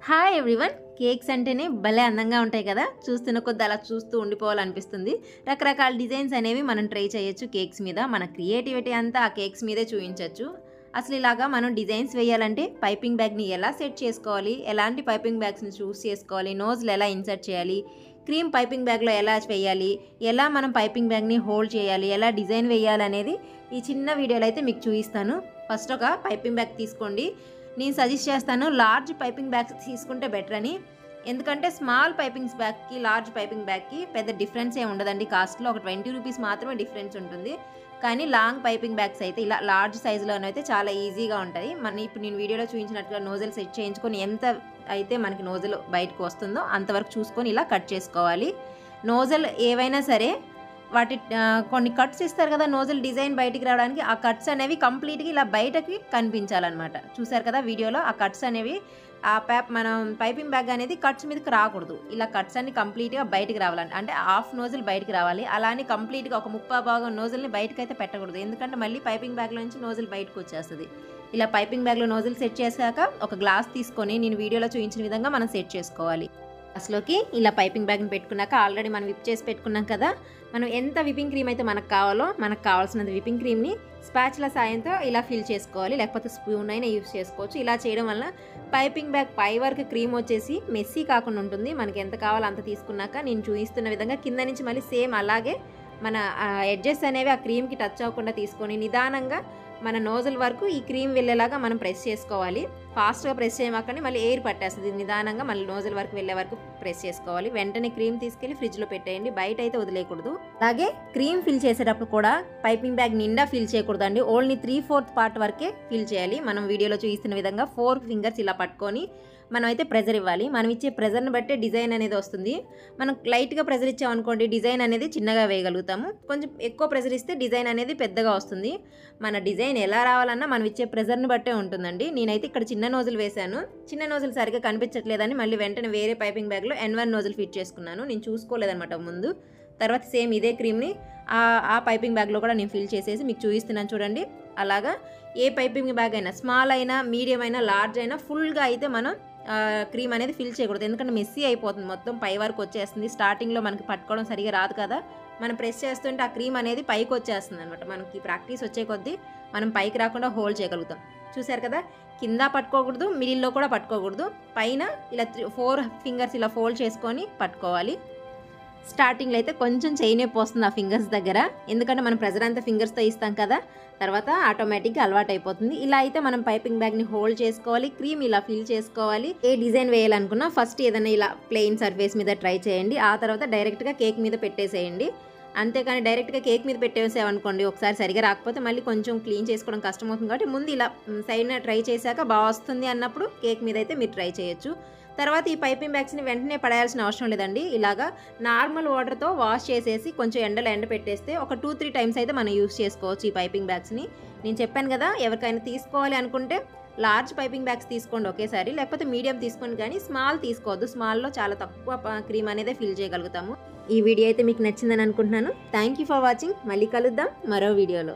Hi everyone. Cakes అంటేనే భలే అందంగా ఉంటాయి కదా. చూస్తున్న కొద్ది అలా చూస్తూ ఉండిపోవాలనిపిస్తుంది. రకరకాల డిజైన్స్ అనేవి మనం ట్రై చేయొచ్చు కేక్స్ మీద. మన క్రియేటివిటీ అంతా ఆ కేక్స్ మీదే చూపించవచ్చు. అసలు ఇలాగా మనం డిజైన్స్ వేయాలంటే పైపింగ్ బ్యాగ్ని ఎలా సెట్ చేసుకోవాలి, ఎలాంటి పైపింగ్ బ్యాగ్స్ని చూస్ చేసుకోవాలి, నోజ్లు ఎలా ఇన్సర్ట్ చేయాలి, క్రీమ్ పైపింగ్ బ్యాగ్లో ఎలా వేయాలి, ఎలా మనం పైపింగ్ బ్యాగ్ని హోల్డ్ చేయాలి, ఎలా డిజైన్ వేయాలి అనేది ఈ చిన్న వీడియోలో అయితే మీకు చూపిస్తాను. ఫస్ట్ ఒక పైపింగ్ బ్యాగ్ తీసుకోండి. నేను సజెస్ట్ చేస్తాను లార్జ్ పైపింగ్ బ్యాగ్స్ తీసుకుంటే బెటర్ అని. ఎందుకంటే స్మాల్ పైపింగ్స్ బ్యాగ్కి లార్జ్ పైపింగ్ బ్యాగ్కి పెద్ద డిఫరెన్స్ ఏమి ఉండదండి. కాస్ట్లో ఒక 20 రూపీస్ మాత్రమే డిఫరెన్స్ ఉంటుంది. కానీ లాంగ్ పైపింగ్ బ్యాగ్స్ అయితే ఇలా లార్జ్ సైజులోనైతే చాలా ఈజీగా ఉంటుంది. ఇప్పుడు నేను వీడియోలో చూపించినట్టుగా నోజల్ సెట్ చేయించుకొని ఎంత అయితే మనకి నోజల్ బయటకు వస్తుందో అంతవరకు చూసుకొని ఇలా కట్ చేసుకోవాలి. నోజల్ ఏవైనా సరే వాటి కొన్ని కట్స్ ఇస్తారు కదా నోజల్ డిజైన్ బయటికి రావడానికి. ఆ కట్స్ అనేవి కంప్లీట్గా ఇలా బయటకి కనిపించాలన్నమాట. చూసారు కదా వీడియోలో ఆ కట్స్ అనేవి మనం పైపింగ్ బ్యాగ్ అనేది కట్స్ మీదకి రాకూడదు. ఇలా కట్స్ అన్ని కంప్లీట్గా బయటికి రావాలండి. అంటే హాఫ్ నోజల్ బయటికి రావాలి. అలానే కంప్లీట్గా ఒక 30% నోజల్ని బయటకు అయితే పెట్టకూడదు. ఎందుకంటే మళ్ళీ పైపింగ్ బ్యాగ్లో నుంచి నోజల్ బయటకు వచ్చేస్తుంది. ఇలా పైపింగ్ బ్యాగ్లో నోజల్ సెట్ చేశాక ఒక గ్లాస్ తీసుకొని నేను వీడియోలో చూపించిన విధంగా మనం సెట్ చేసుకోవాలి. గ్లాస్లోకి ఇలా పైపింగ్ బ్యాగ్ని పెట్టుకున్నాక ఆల్రెడీ మనం విప్ చేసి పెట్టుకున్నాం కదా. మనం ఎంత విపింగ్ క్రీమ్ అయితే మనకు కావాలో మనకు కావాల్సినంత విపింగ్ క్రీమ్ని స్పాచులా సాయంతో ఇలా ఫిల్ చేసుకోవాలి. లేకపోతే స్పూన్ అయినా యూస్ చేసుకోవచ్చు. ఇలా చేయడం వల్ల పైపింగ్ బ్యాగ్ పై వరకు క్రీమ్ వచ్చేసి మెస్సీ కాకుండా ఉంటుంది. మనకి ఎంత కావాలో అంత తీసుకున్నాక నేను చూపిస్తున్న విధంగా కింద నుంచి మళ్ళీ సేమ్ అలాగే మన ఎడ్జెస్ అనేవి ఆ క్రీమ్కి టచ్ అవ్వకుండా తీసుకొని నిదానంగా మన నోజల్ వరకు ఈ క్రీమ్ వెళ్ళేలాగా మనం ప్రెస్ చేసుకోవాలి. ఫాస్ట్గా ప్రెస్ చేయమాకండి, మళ్ళీ ఎయిర్ పట్టేస్తుంది. నిదానంగా మళ్ళీ నోజల్ వరకు వెళ్ళే వరకు ప్రెస్ చేసుకోవాలి. వెంటనే క్రీమ్ తీసుకెళ్ళి ఫ్రిడ్జ్లో పెట్టేయండి, బయట అయితే వదిలేయకూడదు. అలాగే క్రీమ్ ఫిల్ చేసేటప్పుడు కూడా పైపింగ్ బ్యాగ్ నిండా ఫిల్ చేయకూడదండి. ఓన్లీ 3/4 పార్ట్ వరకే ఫిల్ చేయాలి. మనం వీడియోలో చూపిస్తున్న విధంగా 4 ఫింగర్స్ ఇలా పట్టుకొని మనం అయితే ప్రెజర్ ఇవ్వాలి. మనం ఇచ్చే ప్రెజర్ని బట్టే డిజైన్ అనేది వస్తుంది. మనం లైట్గా ప్రెజర్ ఇచ్చామనుకోండి డిజైన్ అనేది చిన్నగా వేయగలుగుతాము. కొంచెం ఎక్కువ ప్రెజర్ ఇస్తే డిజైన్ అనేది పెద్దగా వస్తుంది. మన డిజైన్ ఎలా రావాలన్నా మనం ఇచ్చే ప్రెజర్ని బట్టే ఉంటుందండి. నేనైతే ఇక్కడ చిన్న నోజులు వేశాను. చిన్న నోజులు సరిగ్గా కనిపించట్లేదని మళ్ళీ వెంటనే వేరే పైపింగ్ బ్యాగ్లో N1 నోజులు ఫిట్ చేసుకున్నాను. నేను చూసుకోలేదన్నమాట ముందు. తర్వాత సేమ్ ఇదే క్రీమ్ని ఆ పైపింగ్ బ్యాగ్లో కూడా నేను ఫిల్ చేసేసి మీకు చూపిస్తున్నాను చూడండి. అలాగా ఏ పైపింగ్ బ్యాగ్ అయినా స్మాల్ అయినా మీడియం అయినా లార్జ్ అయినా ఫుల్గా అయితే మనం క్రీమ్ అనేది ఫిల్ చేయకూడదు. ఎందుకంటే మెస్సీ అయిపోతుంది, మొత్తం పై వరకు వచ్చేస్తుంది. స్టార్టింగ్లో మనకి పట్టుకోవడం సరిగా రాదు కదా. మనం ప్రెస్ చేస్తుంటే ఆ క్రీమ్ అనేది పైకి వచ్చేస్తుంది అనమాట. మనకి ప్రాక్టీస్ వచ్చే కొద్దీ మనం పైకి రాకుండా హోల్డ్ చేయగలుగుతాం. చూసారు కదా, కింద పట్టుకోకూడదు, మిడిల్లో కూడా పట్టుకోకూడదు. పైన ఇలా 4 ఫింగర్స్ ఇలా ఫోల్డ్ చేసుకొని పట్టుకోవాలి. స్టార్టింగ్లో అయితే కొంచెం చెయ్యి నొప్పి వస్తుంది ఆ ఫింగర్స్ దగ్గర. ఎందుకంటే మనం ప్రెజర్ అంతా ఫింగర్స్తో ఇస్తాం కదా. తర్వాత ఆటోమేటిక్గా అలవాటు అయిపోతుంది. ఇలా అయితే మనం పైపింగ్ బ్యాగ్ని హోల్డ్ చేసుకోవాలి. క్రీమ్ ఇలా ఫిల్ చేసుకోవాలి. ఏ డిజైన్ వేయాలనుకున్నా ఫస్ట్ ఏదైనా ఇలా ప్లెయిన్ సర్ఫేస్ మీద ట్రై చేయండి. ఆ తర్వాత డైరెక్ట్గా కేక్ మీద పెట్టేసేయండి. అంతేకాని డైరెక్ట్గా కేక్ మీద పెట్టేసామనుకోండి ఒకసారి సరిగా రాకపోతే మళ్ళీ కొంచెం క్లీన్ చేసుకోవడం కష్టమవుతుంది. కాబట్టి ముందు ఇలా సైడ్న ట్రై చేశాక బాగా వస్తుంది అన్నప్పుడు కేక్ మీద అయితే మీరు ట్రై చేయొచ్చు. తర్వాత ఈ పైపింగ్ బ్యాగ్స్ని వెంటనే పడేయాల్సిన అవసరం లేదండి. ఇలాగా నార్మల్ వాటర్తో వాష్ చేసేసి కొంచెం ఎండలో పెట్టేస్తే ఒక 2-3 టైమ్స్ అయితే మనం యూస్ చేసుకోవచ్చు ఈ పైపింగ్ బ్యాగ్స్ని. నేను చెప్పాను కదా, ఎవరికైనా తీసుకోవాలి అనుకుంటే లార్జ్ పైపింగ్ బ్యాగ్స్ తీసుకోండి ఒకేసారి, లేకపోతే మీడియం తీసుకోండి. కానీ స్మాల్ తీసుకోవద్దు. స్మాల్లో చాలా తక్కువ క్రీమ్ అనేది ఫిల్ చేయగలుగుతాము. ఈ వీడియో అయితే మీకు నచ్చిందని అనుకుంటున్నాను. Thank you for watching. మళ్ళీ కలుద్దాం మరో వీడియోలో.